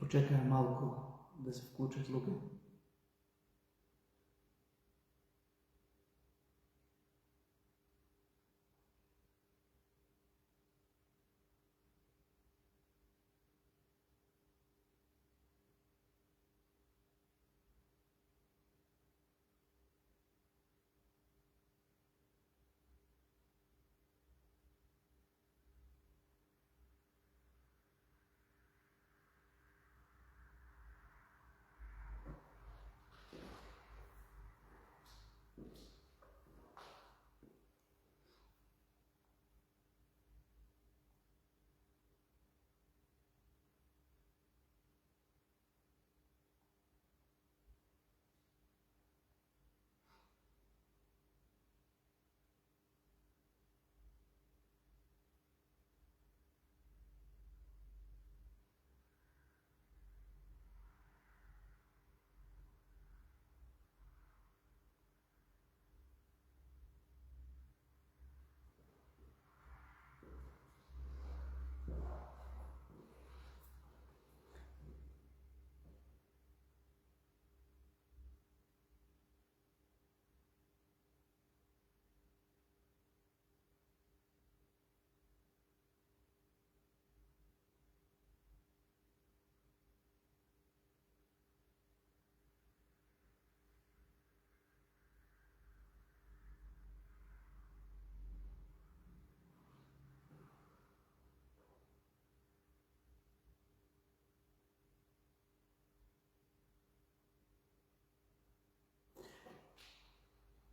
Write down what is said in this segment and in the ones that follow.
почекаем малку да се вклучат луѓе.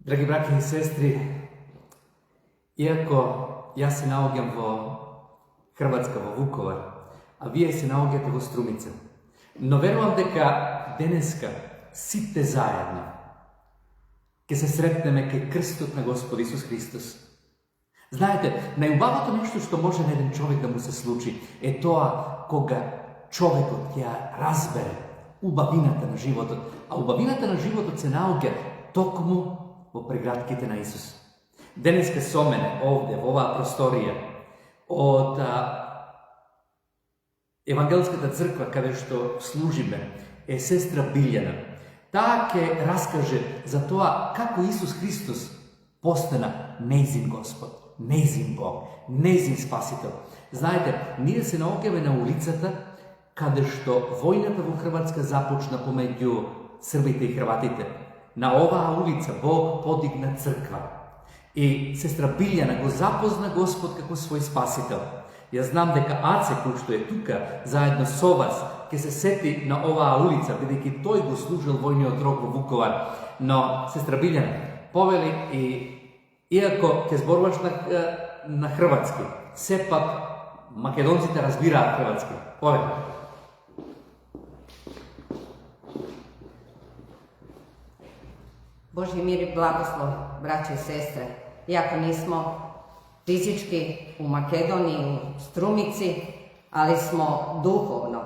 Драги браќа и сестри, иако јас се наоѓам во Хрватска, во Вуковар, а вие се наоѓате во Струмица, но верувам дека денеска сите заедно ќе се сретнеме кај крстот на Господ Исус Христос. Знаете, најубавото нешто што може на еден човек да му се случи е тоа кога човекот ја разбере убавината на животот, а убавината на животот се наоѓа токму во прегратките на Исус. Денеска со мене, овде, во оваа просторија, од Евангелската црква, каде што служиме, е сестра Билјана. Таа ќе раскаже за тоа како Исус Христос постана нејзин Господ, нејзин Бог, нејзин Спасител. Знаете, ние се наоѓаме на улицата каде што војната во Хрватска започна помеѓу србите и хрватите. На оваа улица Бог подигна црква. И сестра Билјана го запозна Господ како свој Спасител. Јас знам дека Аце, кој што е тука, заедно со вас, ќе се сети на оваа улица, бидејќи тој го служил војниот рок во Вуковар. Но, сестра Билјана, повели и иако ќе зборуваш на хрватски, сепак македонците разбираат хрватски. Повели. Божи мир и благослов, браќа и сестре. Иако нисмо физички у Македонiji, u Strumici, ali smo duhovno.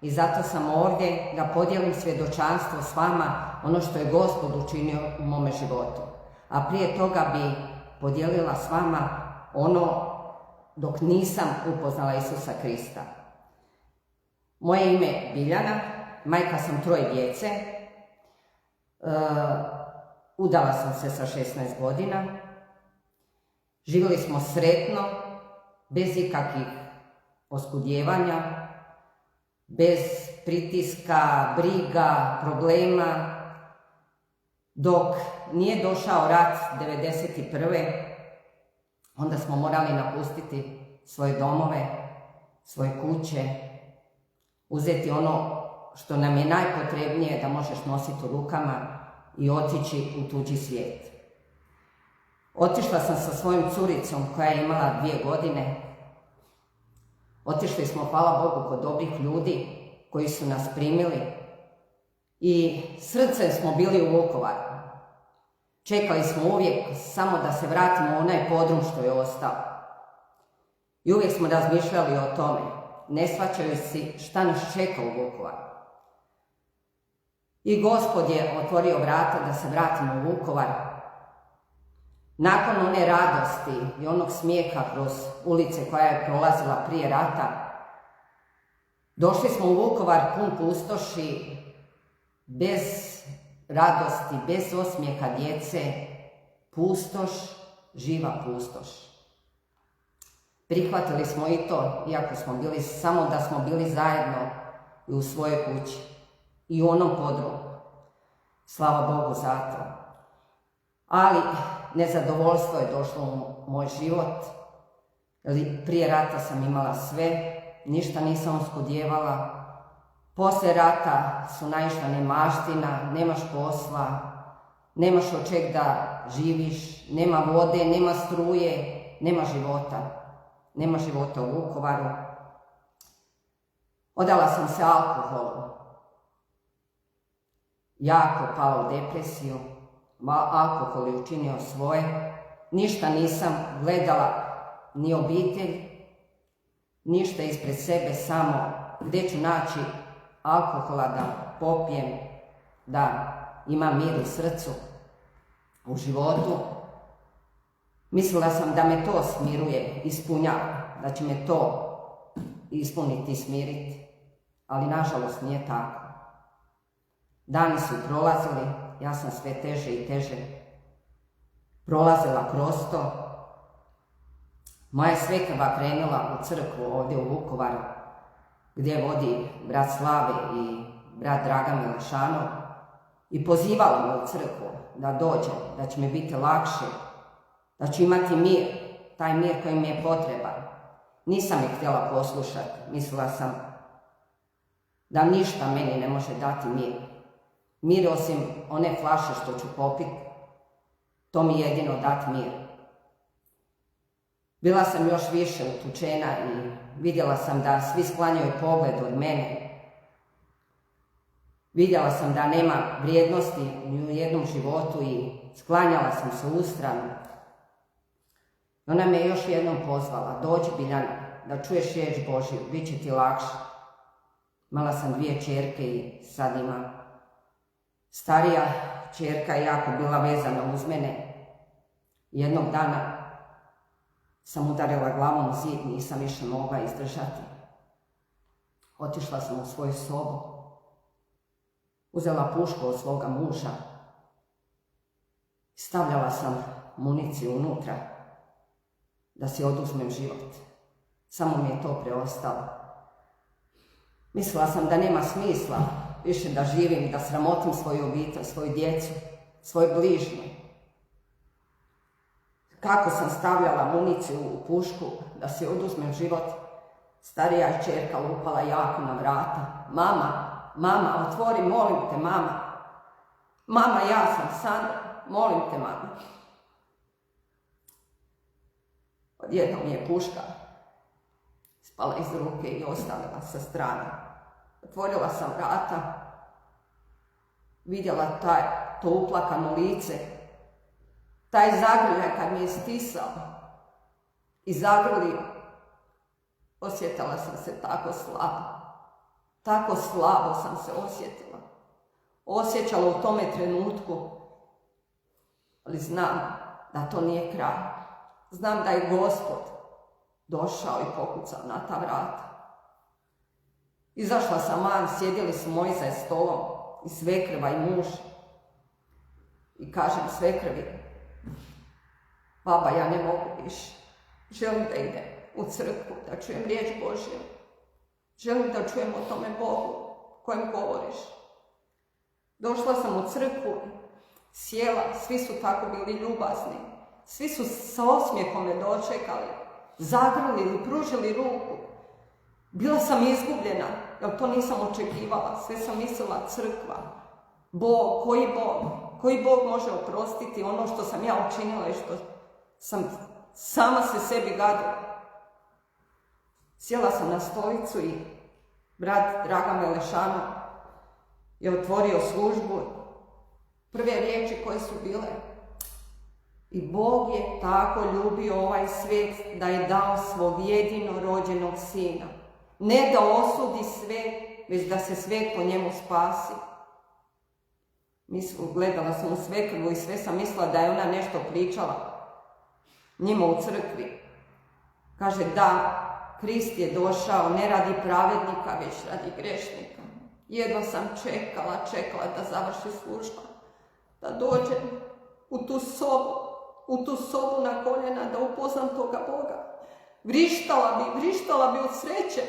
I zato sam ovdje da podijelim svjedočanstvo s vama, ono što je Gospod učinio u mome životu. A prije toga bi podijelila s vama ono dok nisam upoznala Isusa Krista. Moje ime je Biljana, majka sam 3 djece. Udala sam se sa 16 godina. Živjeli smo sretno, bez ikakvih oskudjevanja, bez pritiska, briga, problema. Dok nije došao rat 1991. onda smo morali napustiti svoje domove, svoje kuće, uzeti ono što nam je najpotrebnije da možeš nositi u rukama i otići u tuđi svijet. Otišla sam sa svojom curicom koja je imala 2 godine. Otišli smo, hvala Bogu, kod dobrih ljudi koji su nas primili i srcem smo bili u Vukovaru. Čekali smo uvijek samo da se vratimo u onaj podrum što je ostao. I uvijek smo razmišljali o tome, ne shvaćajući šta nas čeka u Vukovaru. I Gospod je otvorio vrata da se vratimo u Vukovar. Nakon one radosti i onog smijeha kroz ulice koja je prolazila prije rata, Došli smo u Vukovar pun pustoši, bez radosti, bez osmijeha djece, pustoš, živa pustoš. Prihvatili smo i to, iako smo bili, samo da smo bili zajedno i u svojoj kući i u onom podrumu. Slava Bogu za to. Ali nezadovoljstvo je došlo u moj život. Prije rata sam imala sve, ništa nisam oskudjevala. Poslije rata su naišla nemaština, nemaš posla, nemaš od čeg da živiš, nema vode, nema struje, nema života. Nema života u Vukovaru. Odala sam se alkoholu. Jako pala u depresiju. Alkohol je učinio svoje. Ništa nisam gledala, ni obitelj, ništa ispred sebe, samo gdje ću naći alkohola da popijem, da imam mir u srcu, u životu. Mislila sam da me to smiruje, ispunjava, da će me to ispuniti i smiriti, ali nažalost nije tako. Dani su prolazili, ja sam sve teže i teže prolazila kroz to. Moja svekrva krenula u crkvu ovdje u Vukovaru, gdje vodi brat Slave i brat Dragan Milešanov, i pozivala me u crkvu da dođem, da će mi biti lakše, da ću imati mir, taj mir koji mi je potreban. Nisam je htjela poslušati, mislila sam da ništa meni ne može dati mir. Mir osim one flaše što ću popiti, to mi jedino dati mir. Bila sam još više utučena i vidjela sam da svi sklanjaju pogled od mene. Vidjela sam da nema vrijednosti ni u jednom životu i sklanjala sam se u stranu. Ona me još jednom pozvala, dođi Biljana, da čuješ riječ Božju, bit će ti lakše. Imala sam 2 ćerke i sad imam. Starija ćerka je jako bila vezana uz mene. Jednog dana sam udarila glavom u zid, nisam više mogla izdržati. Otišla sam u svoju sobu, uzela pušku od svoga muža, stavljala sam municiju unutra da si oduzmem život. Samo mi je to preostalo. Mislila sam da nema smisla više da živim, da sramotim svoju obitelj, svoju djecu, svoj bližnju. Kako sam stavljala municiju u pušku da si oduzmem život, starija je ćerka lupala jako na vrata. Mama, otvori, molim te, mama. Mama, ja sam Sandra, molim te, mama. Odjednom mi je puška spala iz ruke i ostavila sa strane. Otvorila sam vrata, vidjela to uplakano lice, taj zagrljaj kad mi je stisao i zagrlio. Osjetila sam se tako slabo. Tako slabo sam se osjetila. Osjećala u tome trenutku, ali znam da to nije kraj. Znam da je Gospod došao i pokucao na ta vrata. Izašla sam van, sjedili su moji za stolom, i svekrva i muž. I kažem svekrvi, baba, ja ne mogu više. Želim da idem u crkvu, da čujem riječ Božju. Želim da čujem o tome Bogu kojem govoriš. Došla sam u crkvu, sjela, svi su tako bili ljubazni. Svi su sa osmijehom me dočekali, zagrlili, pružili ruku. Bila sam izgubljena, jer to nisam očekivala. Sve sam mislila crkva. Bog, koji Bog može oprostiti ono što sam ja učinila i što sam sama se sebi gadila. Sjela sam na stolicu i brat Dragan Milešanov je otvorio službu. Prve riječi koje su bile: i Bog je tako ljubio ovaj svijet da je dao svog jedino rođenog sina. Ne da osudi svijet, već da se svijet po njemu spasi. Gledala sam u svekrvu i sve sam mislila da je ona nešto pričala njima u crkvi. Kaže, da, Krist je došao ne radi pravednika, već radi grešnika. Jedva sam čekala da završi služba, da dođem u tu sobu na koljena, da upoznam toga Boga. Vrištala bi od sreće,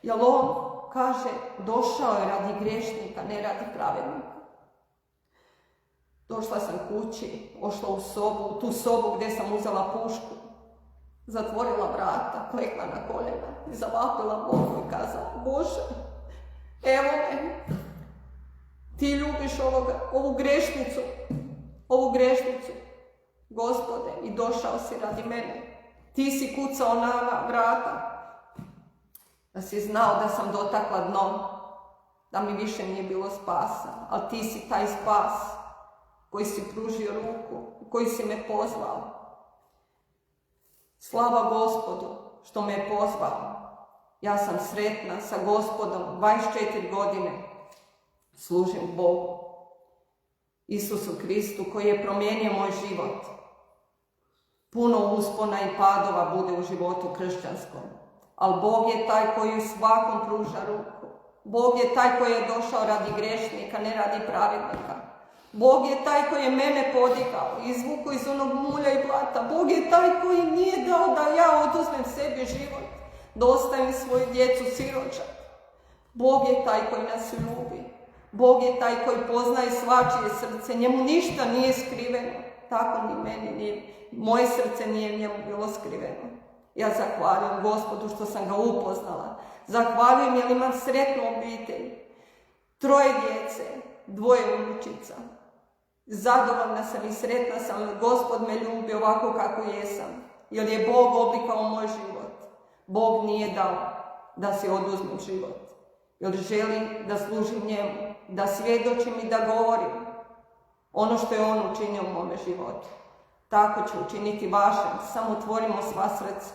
jer on kaže, došao je radi grešnika, ne radi pravednika. Došla sam kući, ošla u tu sobu gdje sam uzela pušku, zatvorila vrata, klekla na koljena i zavapila Bogu i kazala, Bože, evo me, ti ljubiš ovu grešnicu, Gospode, i došao si radi mene. Ti si kucao na vrata, da si znao da sam dotakla dno, da mi više nije bilo spasa, ali ti si taj spas koji si pružio ruku, koji si me pozvao. Slava Gospodu što me je pozvao. Ja sam sretna sa Gospodom, 24 godine služim Bogu, Isusu Kristu koji je promijenio moj život. Puno uspona i padova bude u životu kršćanskom, ali Bog je taj koji u svakom pruža ruku. Bog je taj koji je došao radi grešnika, ne radi pravednika. Bog je taj koji je mene podigao, izvukao iz onog mulja i blata. Bog je taj koji nije dao da ja oduzmem sebi život, da ostavim svoju djecu siročad. Bog je taj koji nas ljubi. Bog je taj koji poznaje svačije srce. Njemu ništa nije skriveno. Tako ni meni nije. Moje srce nije njemu bilo skriveno. Ja zahvaljujem Gospodu što sam ga upoznala. Zahvaljujem jer imam sretnu obitelj. 3 djece, 2 unučica. Zadovoljna sam i sretna sam jer Gospod me ljubi ovako kako jesam. Jer je Bog oblikao moj život. Bog nije dao da se oduzmem život. Jer želim da služim njemu, da svjedočim i da govorim ono što je on učinio u mome životu. Tako će učiniti vašem, samo otvorimo sva srca.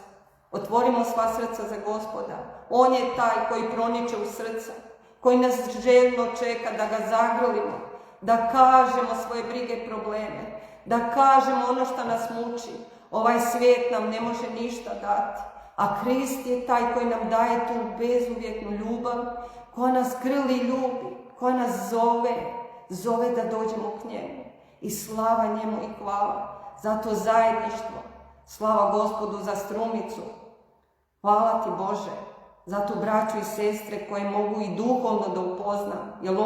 Otvorimo sva srca za Gospoda. On je taj koji proniče u srca, koji nas željno čeka da ga zagrlimo, da kažemo svoje brige i probleme, da kažemo ono što nas muči. Ovaj svijet nam ne može ništa dati, a Krist je taj koji nam daje tu bezuvjetnu ljubav, koja nas grli i ljubi, koja nas zove da dođemo k njemu. I slava njemu i hvala. Zato zajedništvo, slava Gospodu za Strumicu. Hvala ti Bože, za tu braću i sestre koje mogu i duhovno da upoznam, jer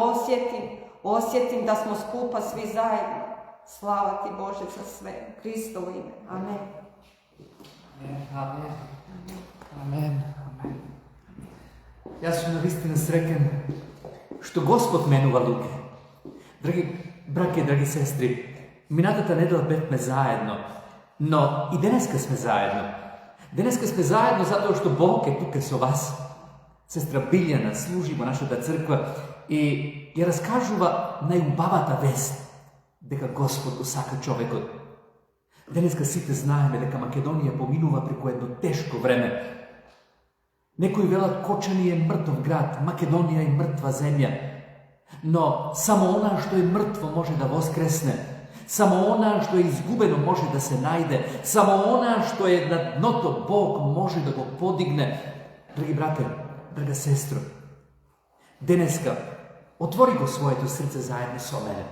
osjetim da smo skupa svi zajedno. Slava ti Bože za sve. Kristovo ime. Amen. Amen. Amen. Amen. Ja sam naistinu srećen što Gospod menува luke. Dragi brake, dragi sestri, минатата недела бевме заедно, но и денеска сме заедно. Денеска сме заедно затоа што Бог е тука со вас. Сестра Билјана служи во нашата црква и ја раскажува најубавата вест дека Господ го сака човекот. Денеска сите знаеме дека Македонија поминува преку едно тешко време. Некои велат Кочани е мртов град, Македонија е мртва земја. Но само она што е мртво може да воскресне. Само она што е изгубено може да се најде. Само она што е на дното Бог може да го подигне. Драги брате, драга сестро, денеска отвори го своето срце заедно со мене.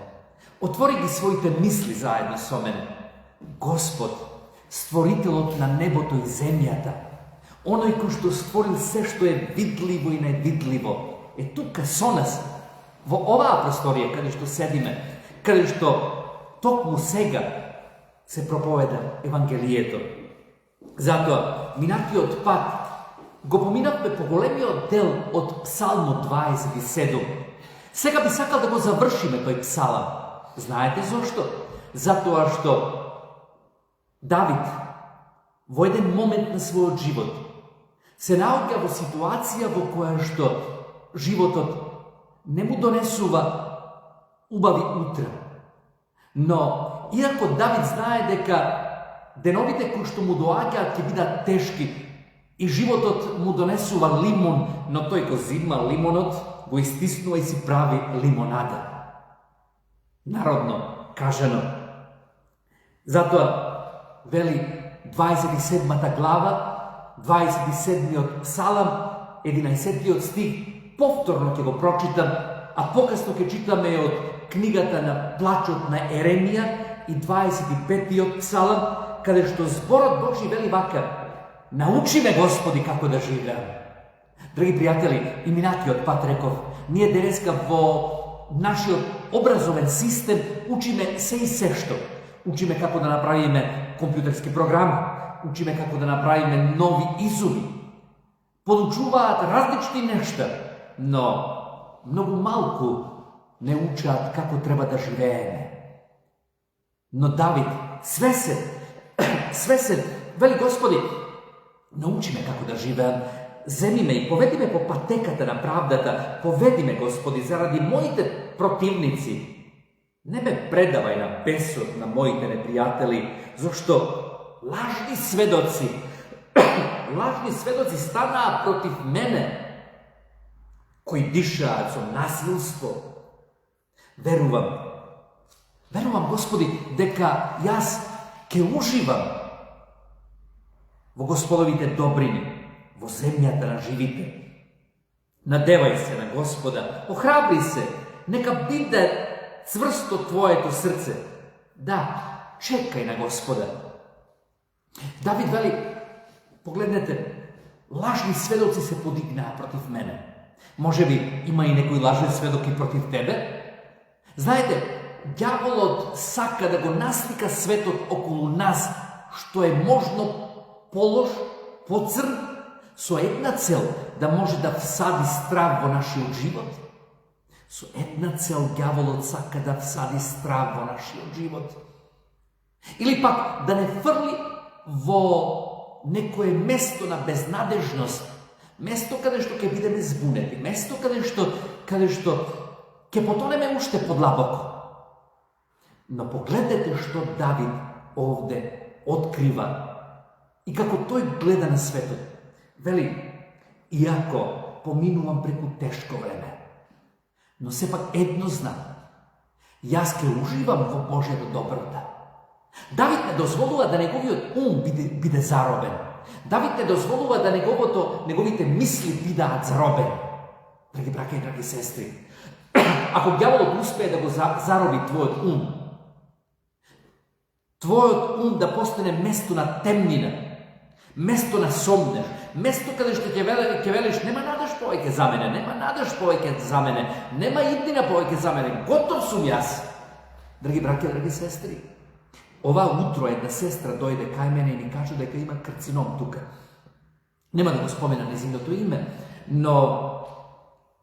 Отвори ги своите мисли заедно со мене. Господ, створителот на небото и земјата, оној кој што створил се што е видливо и невидливо, е тука со нас, во оваа просторија каде што седиме, каде што токму сега се проповеда Евангелието. Затоа, минатиот пат го поминавме по големиот дел од Псалмо 27. Сега би сакал да го завршиме тој псалам. Знаете зошто? Затоа што Давид во еден момент на својот живот се наоѓа во ситуација во која што животот не му донесува убави утра. Но, иако Давид знае дека деновите кои што му доаѓаат ќе бидат тешки и животот му донесува лимон, но тој го зима лимонот, го истиснува и си прави лимонада. Народно кажано. Затоа, вели 27-та глава, 27. псалам, 11. стих, повторно ќе го прочитам, а покасно ќе читаме од книгата на Плачот на Еремија и 25. псалам, каде што зборот Божи вели вака: научи ме, Господи, како да живеам. Драги пријатели, и минатиот пат реков, ние денеска во нашиот образовен систем учиме се и се што. Учиме како да направиме компјутерски програми, учиме како да направиме нови изуми. Подучуваат различни нешта, но многу малку не учат како треба да живееме. Но Давид, свесен, вели: Господи, научи ме како да живеам, земи ме и поведи ме по патеката на правдата, поведи ме, Господи, заради моите противници. Не ме предавај на бесот на моите непријатели, зашто лажни сведоци станаа против мене, кои дишаат со насилство. Верувам, Господи, дека јас ќе уживам во Господовите добрини, во земјата на живите. Надевај се на Господа, охрабри се, нека биде цврсто твоето срце. Да, чекај на Господа. Давид вели, погледнете, лажни сведоци се подигнаа против мене. Може би има и некои лажни сведоки против тебе? Знаете, ѓаволот сака да го наслика светот околу нас, што е можно полош, поцрн, со една цел да може да всади страв во нашиот живот. Со една цел ѓаволот сака да всади страв во нашиот живот. Или пак да не фрли во некое место на безнадежност, место каде што ќе бидеме збунети, место каде што ќе потонеме уште подлабоко. Но погледнете што Давид овде открива и како тој гледа на светот. Вели, иако поминувам преку тешко време, но сепак едно знам, јас ќе уживам во Божјата доброта. Давид не дозволува да неговиот ум биде заробен. Давид не дозволува да неговите мисли бидеат заробени. Драги браќа и драги сестри, ако ѓаволот успее да го зароби твојот ум да постане место на темнина, место на сомнеш, место каде што ќе велиш: нема надеж повеќе за мене, нема иднина повеќе за мене, готов сум јас. Драги браќа, драги сестри, ова утро една сестра дојде кај мене и ни кажа дека има карцином тука. Нема да го спомена незиното име, но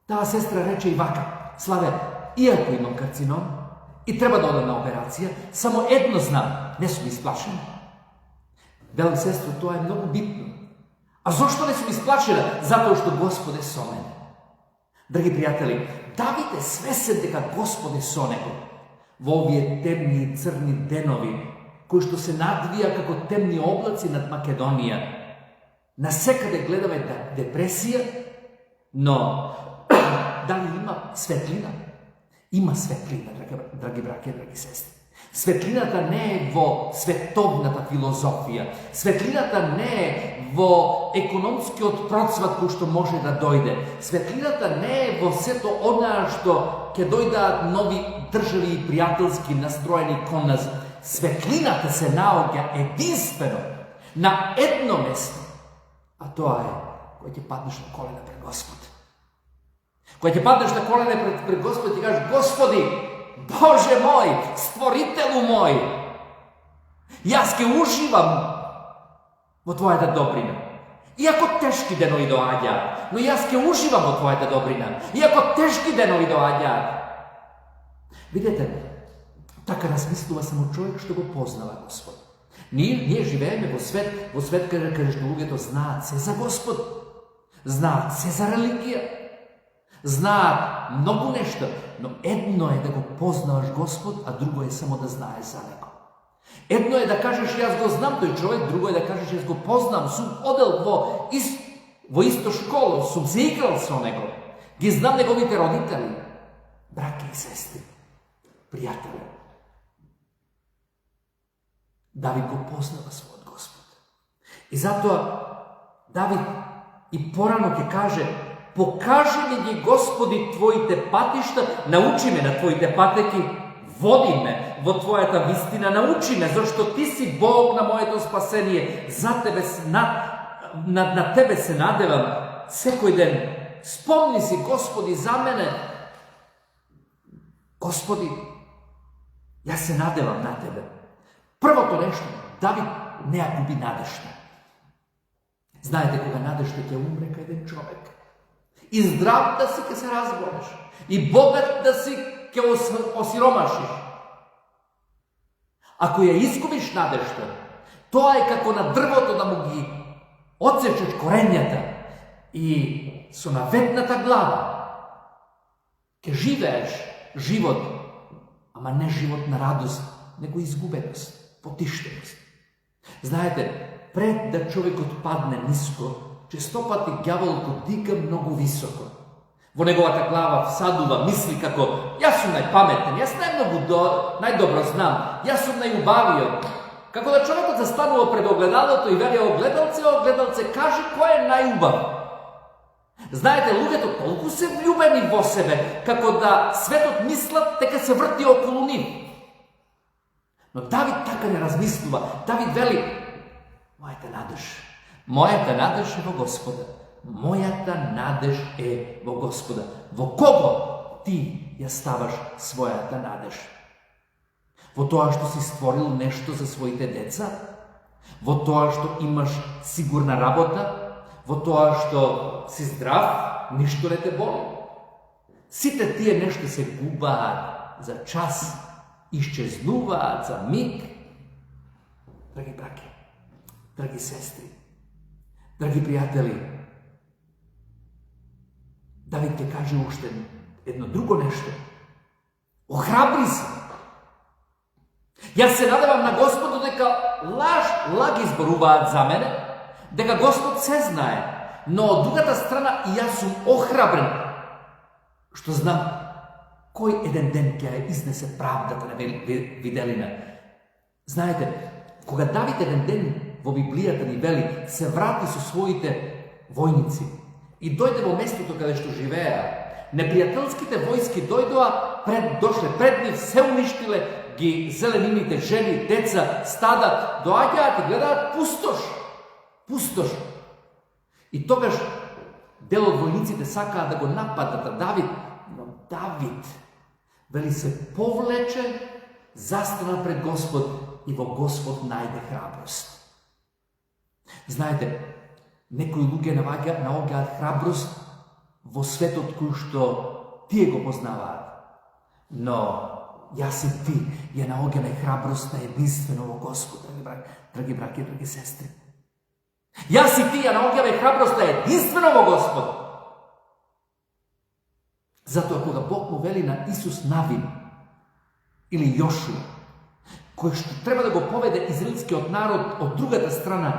таа сестра рече и вака: Славе, иако имам карцином и треба да одам на операција, само едно знам, не сум исплашена. Велам: сестро, тоа е многу битно. А зошто не сум исплашена? Затоа што Господ е со мене. Драги пријатели, Давид е свесен дека Господ е со него. Во овие темни и црни денови, кои што се надвија како темни облаци над Македонија, насекаде гледаме депресија, но дали има светлина? Има светлина, драги браќа, драги сестри. Светлината не е во световната филозофија. Светлината не е во економскиот процват кој што може да дојде. Светлината не е во сето онаа што ќе дојдат нови држави и пријателски настроени кон нас. Светлината се наоѓа единствено на едно место, а тоа е кој ќе паднеш на колена пред Господ. Кој ќе паднеш на колене пред Господ и кажеш: Господи, Боже мој, Створителу мој, јас ќе уживам во Твојата добрина. Иако тешки денови доаѓаат, но јас ќе уживам во Твојата добрина. Иако тешки денови доаѓаат. Видете, така размислува само човек што го познава Господ. Ние живееме во свет каде што луѓето знаат се за Господ, знаат се за религија, знаат многу нешта, но едно е да го познаваш Господ, а друго е само да знаеш за Него. Едно е да кажеш: јас го знам тој човек, друго е да кажеш: јас го познам, сум одел во исто школа, сум се играл со него, ги знам неговите родители. Браќа и сестри, пријатели, Давид го познава својот Господ. И затоа Давид и порано ќе каже: покажи ми ги, Господи, Твоите патишта, научи ме на Твоите патеки, води ме во Твојата вистина, научи ме, зашто Ти си Бог на моето спасение, за Тебе на Тебе се надевам секој ден. Спомни си, Господи, за мене. Господи, јас се надевам на Тебе. Првото нешто, Давид не ја губи надежта. Знаете, кога надежта ќе умре кај еден човек, и здрав да си ќе се разболеш, и богат да си ќе осиромашиш. Ако ја изгубиш надежта, тоа е како на дрвото да му ги отсечеш корењата и со наветната глава ќе живееш живот, ама не живот на радост, него изгубеност, потиштеност. Знаете, пред да човекот падне ниско, честопати ѓаволот го дига многу високо. Во неговата глава всадува мисли како: јас сум најпаметен, јас најдобро знам, јас сум најубавиот. Како да човекот застанува пред огледалото и вели: огледалце, кажи кој е најубав. Знаете, луѓето толку се влюбени во себе, како да светот мислат дека се врти околу нив. Но Давид така не размислува. Давид вели: мојата надеж е во Господа. Мојата надеж е во Господа. Во кого ти ја ставаш својата надеж? Во тоа што си створил нешто за своите деца? Во тоа што имаш сигурна работа? Во тоа што си здрав, ништо не те боли? Сите тие нешто се губаат за час, исчезнуваат за миг. Драги браќи, драги сестри, драги пријатели, Давид ќе каже уште едно друго нешто. Охрабри се. Јас се надевам на Господу дека лаги зборуваат за мене, дека Господ се знае, но од другата страна и јас сум охрабрен, што знам кој еден ден ќе ја изнесе правдата на виделина. Знаете, кога Давид еден ден во Библијата ни вели се врати со своите војници и дојде во местото каде што живеа, непријателските војски дошле пред нив, се уништиле ги зеленините жени, деца, стада, доаѓаат и гледаат пустош. И тогаш дел од војниците сакаат да го нападат Давид, но Давид вели се повлече, застана пред Господ и во Господ најде храброст. Знаете, некои луѓе наоѓаат храброст во светот кој што тие го познаваат. Но јас и ти ја наоѓаме храброст на единствено во Господ, драги браќи, драги сестри. Јас и ти ја наоѓаме храброст на единствено во Господ. Затоа кога Бог му вели на Исус Навин или Јошуа, кој што треба да го поведе израелскиот народ од другата страна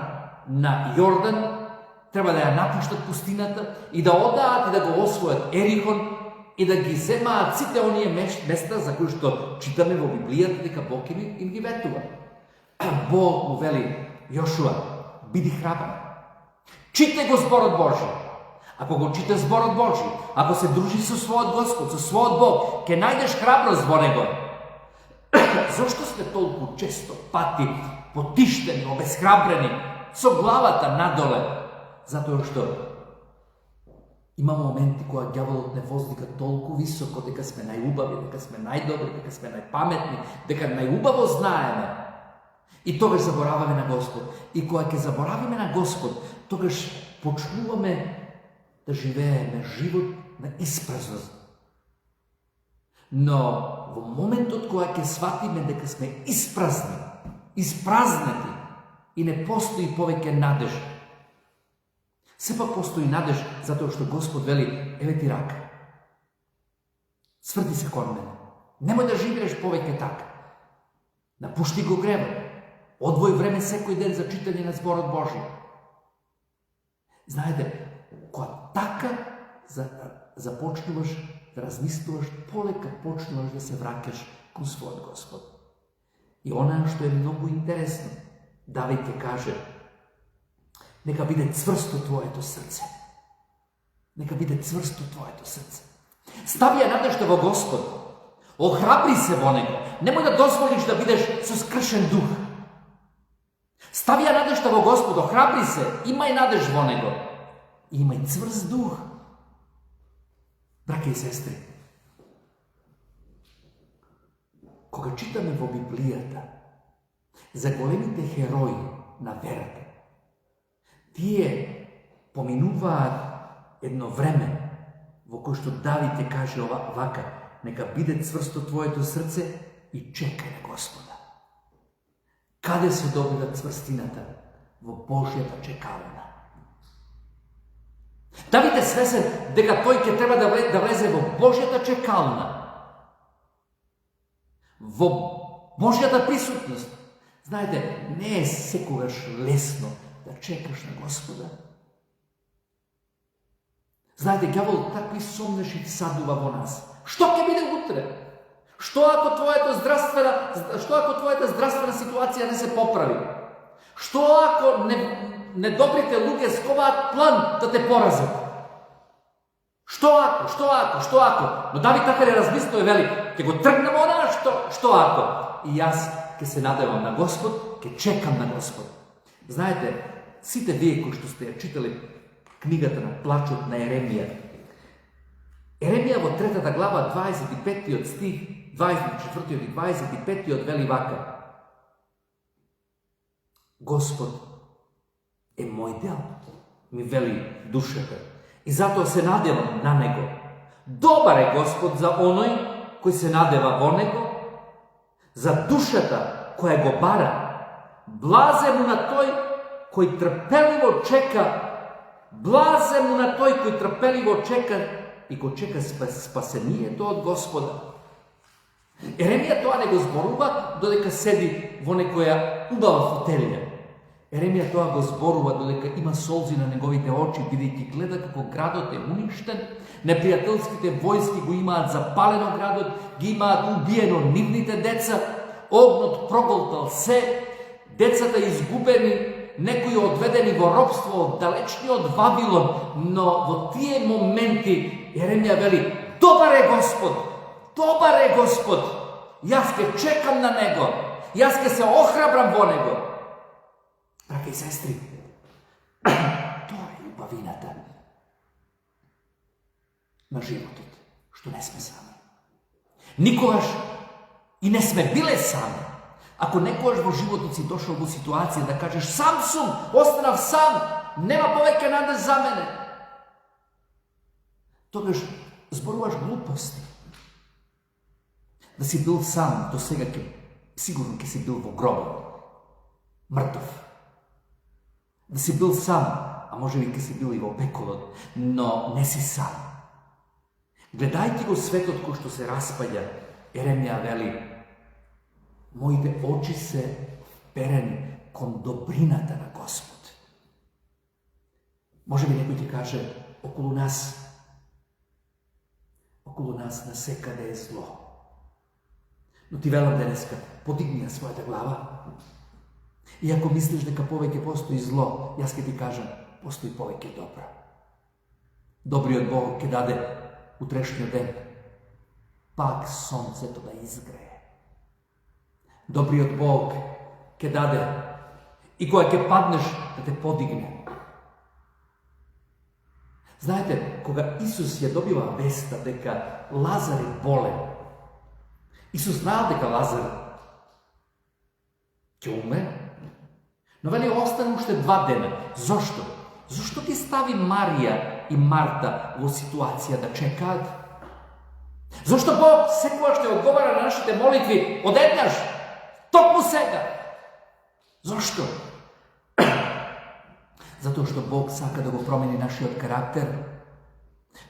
на Јордан, треба да ја напуштат пустината и да одаат и да го освојат Ерихон и да ги земаат сите оние места за кои што читаме во Библијата дека Бог им ги ветува. Бог му вели: Јошуа, биди храбар. Читай го зборот Божи. Ако го читаш зборот Божи, ако се дружиш со својот Господ, со својот Бог, ќе најдеш храброст во него. Зошто сме толку често пати потиштени, обесхрабрени, со главата надоле? Затоа што има моменти кога ѓаволот не воздига толку високо дека сме најубави, дека сме најдобри, дека сме најпаметни, дека најубаво знаеме. И тогаш забораваме на Господ. И кога ќе заборавиме на Господ, тогаш почнуваме да живееме живот на испразност. Но во моментот кога ќе сватиме дека сме испразнети и не постои повеќе надеж, сепак постои надеж, затоа што Господ вели: еве ти рака. Сврти се кон мене. Немој да живееш повеќе така. Напушти го гревот. Одвој време секој ден за читање на зборот Божи. Знаете, кога така започнуваш да размислуваш, полека почнуваш да се враќаш кон својот Господ. И она што е многу интересно, Давид ќе каже: Нека биде цврсто твоето срце. Нека биде цврсто твоето срце. Стави ја надежда во Господ. Охрабри се во Него. Немој да дозволиш да бидеш со скршен дух. Стави ја надежда во Господ, охрабри се, имај надеж во Него. И имај цврст дух. Браќа и сестри, кога читаме во Библијата за големите херои на верата, тие поминуваат едно време во кој што Давид ќе каже вака: нека биде цврсто твоето срце и чекај на Господа. Каде се добива цврстината? Во Божјата чекална. Давид е свесен дека тој ќе треба да влезе во Божјата чекална, во Божјата присутност. Знаете, не е секогаш лесно да чекаш на Господа. Знаете, ѓавол такви сомнеши садува во нас. Што ќе биде утре? Што ако твојата здравствена ситуација не се поправи? Што ако недобрите луѓе сковаат план да те поразат? Што ако? Но Давид така не размислува и вели: ќе го тргнем онаа што ако? И јас ќе се надевам на Господ, ќе чекам на Господ. Знаете, сите вие кои што сте ја читали книгата на Плачот на Еремија. Еремија во 3 глава 25 стих, 24 и 25 вели вака: Господ е мој дел, ми вели душата, и затоа се надевам на Него. Добар е Господ за оној кој се надева во Него, за душата која го бара. Блазе му на тој кој трпеливо чека, блазе му на тој кој трпеливо чека и го чека спасението од Господа. Еремија тоа не го зборува додека седи во некоја убава фотелја. Еремија тоа го зборува додека има солзи на неговите очи, бидејќи гледа како градот е уништен, непријателските војски го имаат запалено градот, ги имаат убиено нивните деца, огнот проголтал се, децата изгубени, некои одведени во робство од далечниот Вавилон, но во тие моменти Еремија вели: добар е Господ, јас ќе чекам на Него, јас ќе се охрабрам во Него. Браќа и сестри, тоа е убавината на животот, што не сме сами. Никогаш и не сме биле сами. Ако некојаш во животот си дошол во ситуација да кажеш: сам сум, останав сам, нема повеќе надеж за мене, тогаш зборуваш глупости. Да си бил сам, до сега сигурно ќе си бил во гробот, мртов. Да си бил сам, а може би ќе си бил и во пеколот, но не си сам. Гледајќи го светот кој што се распаѓа, Еремија вели: моите очи се вперени кон добрината на Господ. Може би некој ти каже: околу нас насекаде е зло. Но ти велам денеска, подигни ја својата глава. И ако мислиш дека повеќе постои зло, јас ќе ти кажам: постои повеќе добро. Добриот Бог ќе даде утрешниот ден пак сонцето да изгрее. Добриот Бог ќе даде и кога ќе паднеш да те подигне. Знаете, кога Исус ја добива веста дека Лазар е болен, Исус знаел дека Лазар ќе умре, но вели остана уште 2 дена. Зошто? Зошто ги стави Марија и Марта во ситуација да чекаат? Зошто Бог секогаш ќе одговара на нашите молитви одеднаш, токму сега? Зошто? Затоа што Бог сака да го промени нашиот карактер.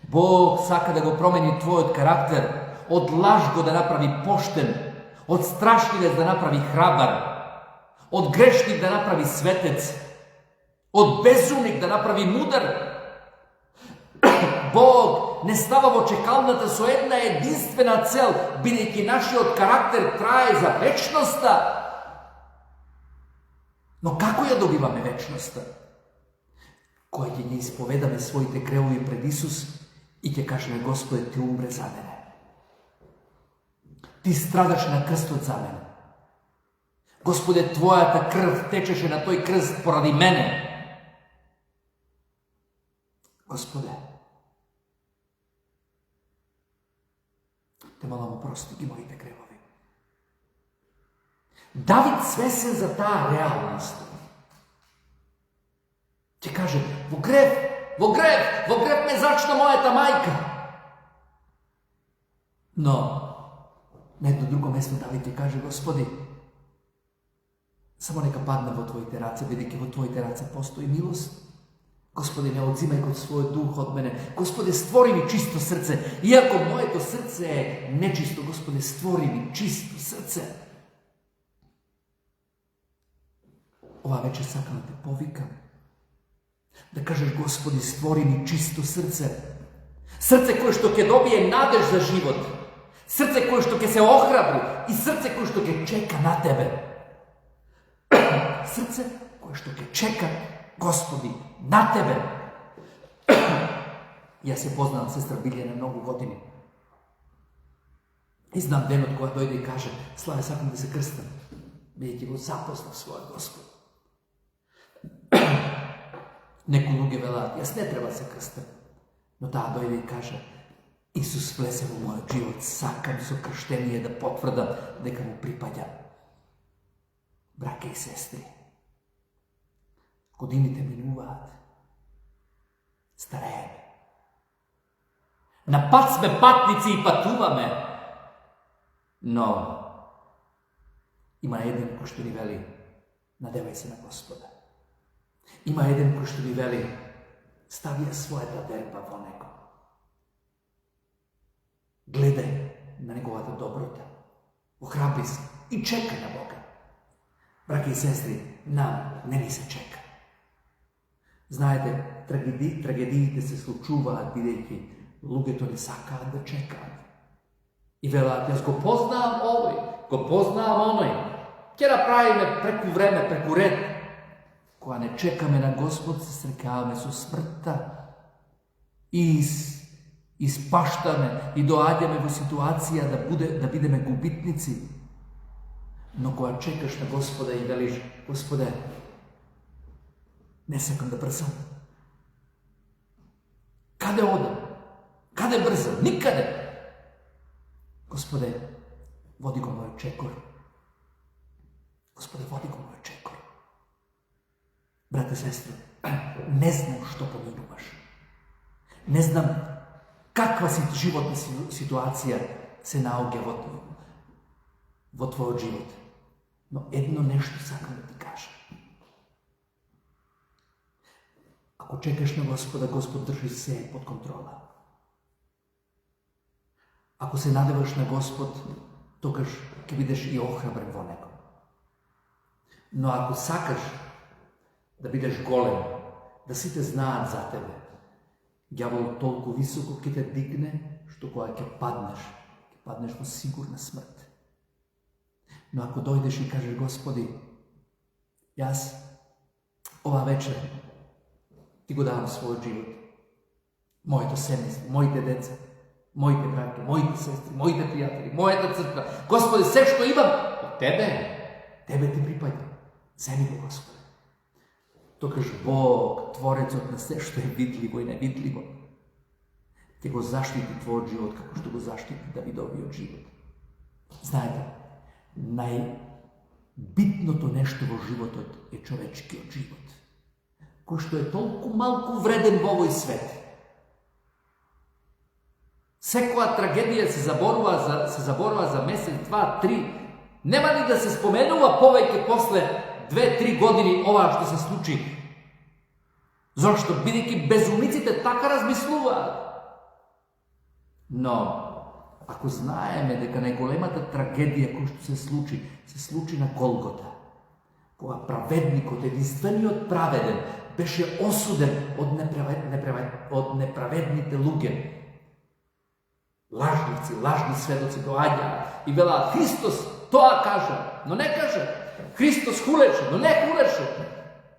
Бог сака да го промени твојот карактер. Од лажго да направи поштен, од страшливец да направи храбар, од грешник да направи светец, од безумник да направи мудар. Бог не става во чекалната со една единствена цел, бидејќи нашиот карактер трае за вечноста. Но како ја добиваме вечноста? која ќе ги исповедаме своите гревови пред Исус и ќе кажеме: Господе, ти умре за мене. Ти страдаш на крстот за мене. Господе, твојата крв течеше на тој крст поради мене. Господе, те молам, опрости ги моите гревови. Давид свесен за таа реалност ќе каже: во грев ме зачна мојата мајка. Но на едно друго место Давид ќе каже: Господи, само нека падна во Твоите раце, бидејќи во Твоите раце постои милост. Господи, не одзимај го својот дух од мене. Господи, створи ми чисто срце. Иако моето срце е нечисто, Господи, створи ми чисто срце. Ова вечер сакам да те повикам. Да кажеш: Господи, створи ми чисто срце. Срце кое што ќе добие надеж за живот. Срце кое што ќе се охрабри и срце кое што ќе чека на Тебе. Срце кое што ќе чека, Господи, на Тебе. Јас се познавам сестра Билјана многу години. И знам денот кога дојде и каже: Славе, сакам да се крстам, бидејќи го запознав својот Господ. Некои луѓе велат: јас не треба да се крстам. Но таа дојде и каже: Исус влезе во мојот живот, сакам со крштение да потврдам дека му припаѓам. Браке и сестри, годините минуваат, старееме. На пат сме патници и патуваме, но има еден кој што ни вели: надевај се на Господа. Има еден кој што ни вели: ставија својата верба во Него. Гледај на Неговата доброта, охрабри се и чекај на Бога. Браке и сестри, нам не ни се чека. Знаете, трагедиите се случуваат бидејќи луѓето не сакаат да чекаат. И велаат: јас го познавам овој, го познавам оној. Ќе направиме преку време, преку ред. Кога не чекаме на Господ, се срекаваме со смртта и испаштаме и доаѓаме во ситуација да бидеме губитници. Но кога чекаш на Господа и велиш: Господе, не сакам да брзам. Каде одам? Каде брзам? Никаде. Господе, води го мојот чекор. Господе, води го мојот чекор. Брате, сестро, не знам што поминуваш. Не знам каква животна ситуација се наоѓа во твојот живот. Но едно нешто сакам да ти кажам. Ако чекаш на Господа, Господ држи се под контрола. Ако се надеваш на Господ, тогаш ќе бидеш и охрабрен во Него. Но ако сакаш да бидеш голем, да сите знаат за тебе, ѓаволот толку високо ќе те дигне, што кога ќе паднеш во сигурна смрт. Но ако дојдеш и кажеш: Господи, јас ова вечер ти го давам својот живот, моето семејство, моите деца, моите браќа, моите сестри, моите пријатели, мојата црква. Господи, се што имам од Тебе ти припаѓа. Земи го, Господи. Токаш Бог, Творецот на се што е видливо и невидливо, ќе го заштити твојот живот како што го заштити Давидовиот живот. Знаете, најбитното нешто во животот е човечкиот живот, кој што е толку малку вреден во овој свет. Секоја трагедија се заборува за месец, 2, 3. Нема ли да се споменува повеќе после 2-3 години ова што се случи? Зошто? Бидејќи безумиците така размислуваат. Но, ако знаеме дека најголемата трагедија која што се случи на Голгота, кога праведникот, единствениот праведен, беше осуден од неправедните луѓе. Лажници, лажни сведоци доаѓаат и велаат: Христос тоа кажа, но не кажа. Христос хулеше, но не хулеше.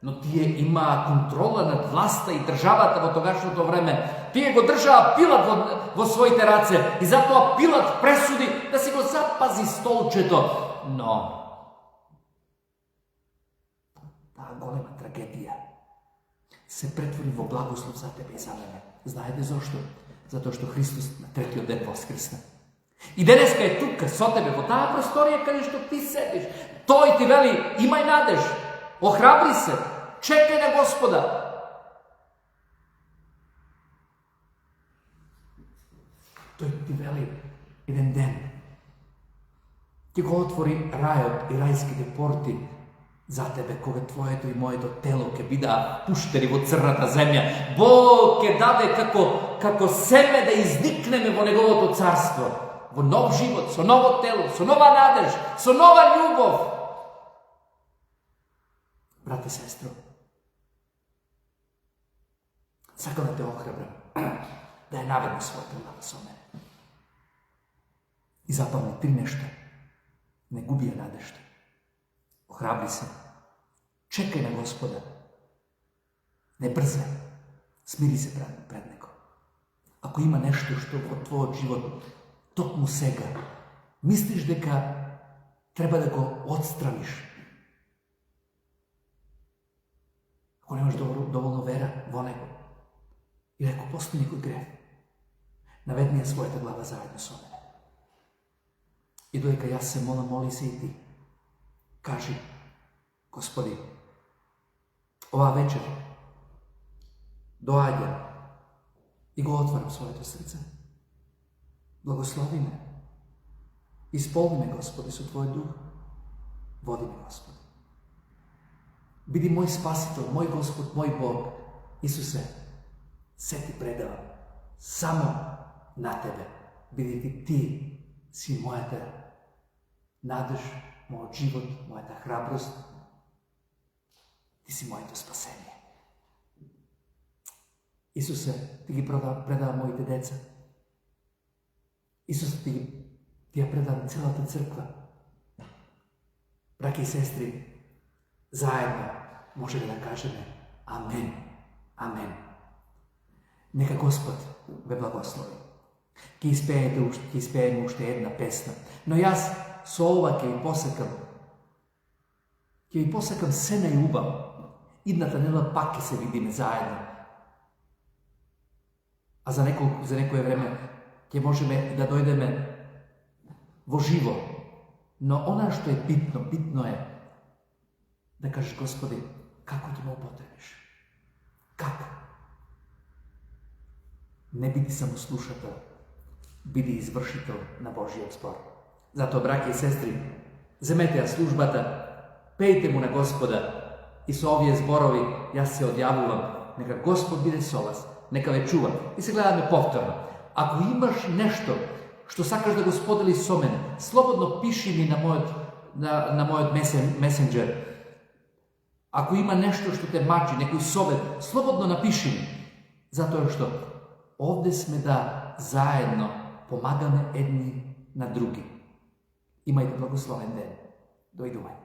но тие има контрола над власта и државата во тогашното време. Тие го држаа Пилат во своите раце и затоа Пилат пресуди да си го запази столчето. Но таа голема трагедија се претвори во благослов за тебе и за мене. Знаете зошто? Затоа што Христос на третиот ден воскресна. И денеска е тука со тебе во таа просторија каде што ти седиш. Тој ти вели: имај надеж, охрабри се, чекај на Господа. Тој ти вели еден ден ќе го отвори рајот и рајските порти за тебе, кога твоето и моето тело ќе бидаа пуштени во црната земја. Бог ќе даде како семе да изникнеме во Неговото царство, во нов живот, со ново тело, со нова надеж, со нова љубов. Брате, сестро, сакам да те охрабрам да ја наведеш својата глава со мене. И запомни 3 нешта. Не губи ја надежта. Охрабри се. Чекај на Господа. Не брзај. Смири се пред Него. Ако има нешто што во твојот живот токму сега мислиш дека треба да го отстраниш, ако немаш доволно вера во Него, или ако постои некој грев, наведни ја својата глава заедно со мене. И додека јас се молам, моли се и ти. Кажи: Господи, оваа вечер доаѓам и го отварам своето срце. Благослови ме. Исполни ме, Господи, со Твој дух. Води ме, Господи. Биди мој спасител, мој Господ, мој Бог. Исусе, се ти предавам само на Тебе, бидејќи Ти си мојата надеж, мојот живот, мојата храброст. Ти си моето спасение. Исусе, Ти ги предавам моите деца. Исусе, Ти ја предавам целата црква. Браќи и сестри, заедно можеме да кажеме Амен. Амен. Нека Господ ве благослови. Ќе испееме уште една песна. Но јас со ова ќе ви посакам се најубаво. Идната недела пак ќе се видиме заедно. А за некое време ќе можеме да дојдеме во живо. Но она што е битно е да кажеш: Господи, како ќе ме употребиш? Како? Не биди само слушател, биди извршител на Божиот збор. Затоа, браќи и сестри, земете ја службата, пејте му на Господа и со овие зборови јас се одјавувам. Нека Господ биде со вас, нека ве чува. И се гледаме повторно. Ако имаш нешто што сакаш да го сподели со мене, слободно пиши ми на мојот месенџер. Ако има нешто што те мачи, некој совет, слободно напиши ми. Затоа што овде сме да заедно помагаме едни на други. Имајте благословен ден. Дојдувај.